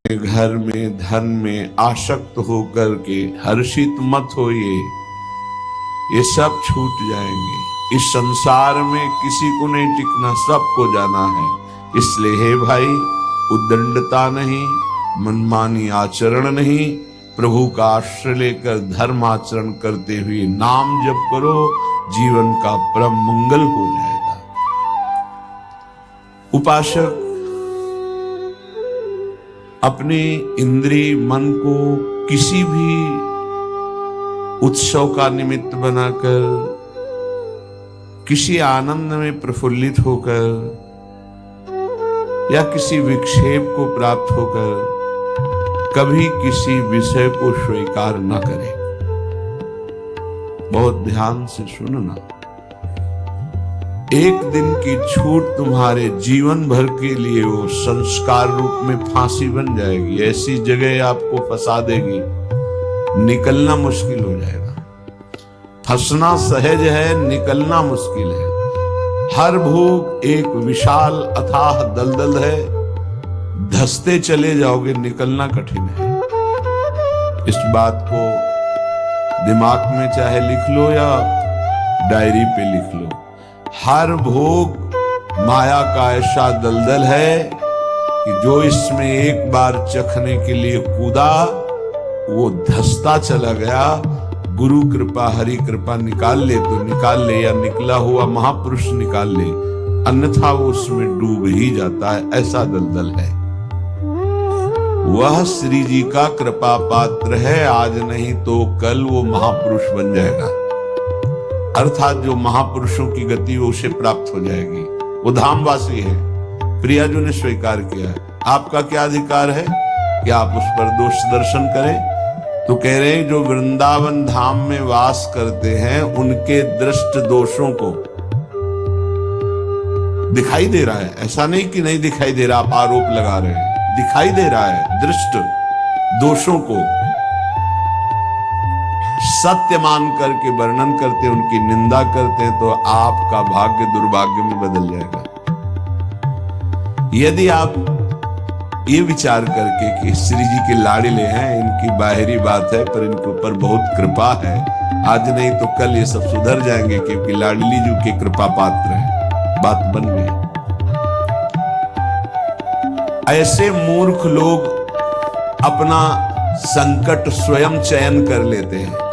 घर में धन में आसक्त होकर के हर्षित मत होइए, ये सब छूट जाएंगे। इस संसार में किसी को नहीं टिकना, सबको जाना है। इसलिए हे भाई, उद्दंडता नहीं, मनमानी आचरण नहीं, प्रभु का आश्रय लेकर धर्म आचरण करते हुए नाम जप करो, जीवन का परम मंगल हो जाएगा। उपासक अपने इंद्रिय मन को किसी भी उत्सव का निमित्त बनाकर, किसी आनंद में प्रफुल्लित होकर या किसी विक्षेप को प्राप्त होकर कभी किसी विषय को स्वीकार न करे। बहुत ध्यान से सुनना, एक दिन की छूट तुम्हारे जीवन भर के लिए वो संस्कार रूप में फांसी बन जाएगी। ऐसी जगह आपको फंसा देगी, निकलना मुश्किल हो जाएगा। फंसना सहज है, निकलना मुश्किल है। हर भोग एक विशाल अथाह दलदल है, धंसते चले जाओगे, निकलना कठिन है। इस बात को दिमाग में चाहे लिख लो या डायरी पे लिख लो। हर भोग माया का ऐसा दलदल है कि जो इसमें एक बार चखने के लिए कूदा वो धंसता चला गया। गुरु कृपा हरि कृपा निकाल ले तो निकाल ले, या निकला हुआ महापुरुष निकाल ले, अन्यथा वो उसमें डूब ही जाता है। ऐसा दलदल है। वह श्री जी का कृपा पात्र है, आज नहीं तो कल वो महापुरुष बन जाएगा। अर्थात जो महापुरुषों की गति वो उसे प्राप्त हो जाएगी। वो धामवासी है, प्रियाजू ने स्वीकार किया है। आपका क्या अधिकार है कि आप उस पर दोष दर्शन करें? तो कह रहे हैं जो वृंदावन धाम में वास करते हैं उनके दृष्ट दोषों को दिखाई दे रहा है। ऐसा नहीं कि नहीं दिखाई दे रहा, आप आरोप लगा रहे हैं, दिखाई दे रहा है। दृष्ट दोषों को सत्य मान करके वर्णन करते, उनकी निंदा करते हैं, तो आपका भाग्य दुर्भाग्य में बदल जाएगा। यदि आप ये विचार करके कि श्री जी के लाड़िले हैं, इनकी बाहरी बात है पर इनके ऊपर बहुत कृपा है, आज नहीं तो कल ये सब सुधर जाएंगे क्योंकि लाडली जी के कृपा पात्र है, बात बन गई। ऐसे मूर्ख लोग अपना संकट स्वयं चयन कर लेते हैं।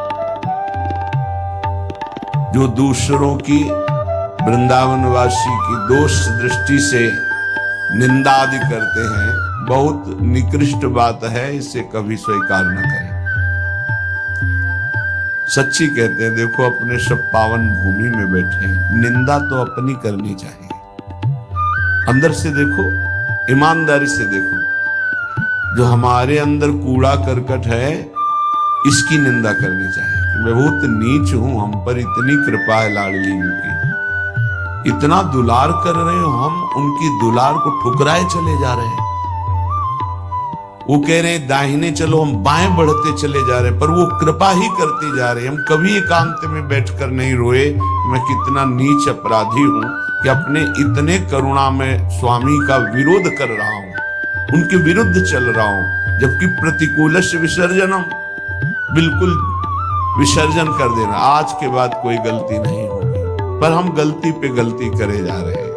जो दूसरों की, वृंदावनवासी की दोष दृष्टि से निंदा आदि करते हैं, बहुत निकृष्ट बात है, इसे कभी स्वीकार न करें। सच्ची कहते हैं, देखो अपने सब पावन भूमि में बैठे हैं, निंदा तो अपनी करनी चाहिए। अंदर से देखो, ईमानदारी से देखो, जो हमारे अंदर कूड़ा करकट है इसकी निंदा करनी चाहिए। मैं बहुत नीच हूं, हम पर इतनी कृपा है लाडली जी की, इतना दुलार कर रहे हो, हम उनकी दुलार को ठुकराए चले जा रहे हैं। वो कह रहे हैं दाहिने चलो, हम बाएं बढ़ते चले जा रहे हैं, पर वो कृपा ही करती जा रहे हैं। हम कभी एकांत में बैठकर नहीं रोए मैं कितना नीच अपराधी हूं कि अपने इतने करुणा में स्वामी का विरोध कर रहा हूं, उनके विरुद्ध चल रहा हूं, जबकि प्रतिकूलस्य विसर्जनम, बिल्कुल विसर्जन कर देना। आज के बाद कोई गलती नहीं होगी, पर हम गलती पे गलती करे जा रहे हैं।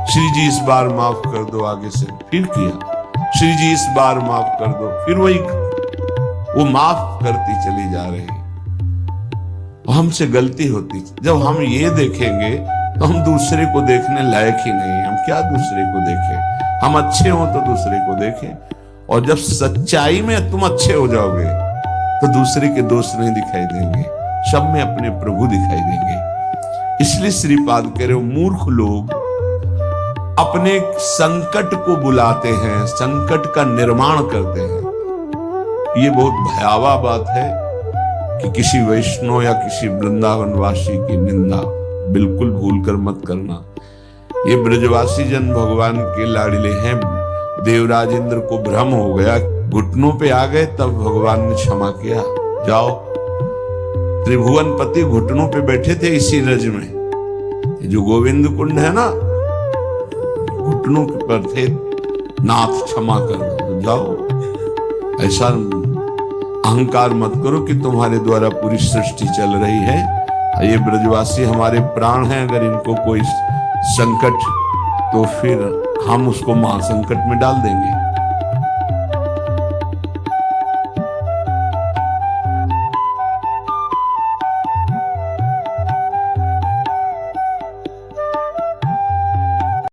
श्री जी इस बार माफ कर दो, आगे से फिर किया, श्री जी इस बार माफ कर दो, फिर वही वो माफ करती चली जा रही है। हमसे गलती होती। जब हम ये देखेंगे तो हम दूसरे को देखने लायक ही नहीं। हम क्या दूसरे को देखें? हम अच्छे हो तो दूसरे को देखें, और जब सच्चाई में तुम अच्छे हो जाओगे तो दूसरे के दोष नहीं दिखाई देंगे, सब में अपने प्रभु दिखाई देंगे। इसलिए श्रीपाद कह रहे हो, मूर्ख लोग अपने संकट को बुलाते हैं, संकट का निर्माण करते हैं। ये बहुत भयावह बात है कि किसी वैष्णव या किसी वृंदावनवासी की निंदा बिल्कुल भूलकर मत करना। ये ब्रजवासी जन भगवान के लाडले हैं। देवराज इंद्र को भ्रम हो गया, घुटनों पे आ गए, तब भगवान ने क्षमा किया। जाओ, त्रिभुवन पति घुटनों पे बैठे थे इसी रज में। जो गोविंद कुंड है ना, घुटनों पर थे, नाथ क्षमा कर दो। जाओ, ऐसा अहंकार मत करो कि तुम्हारे द्वारा पूरी सृष्टि चल रही है। ये ब्रजवासी हमारे प्राण हैं, अगर इनको कोई संकट तो फिर हम उसको महासंकट में डाल देंगे।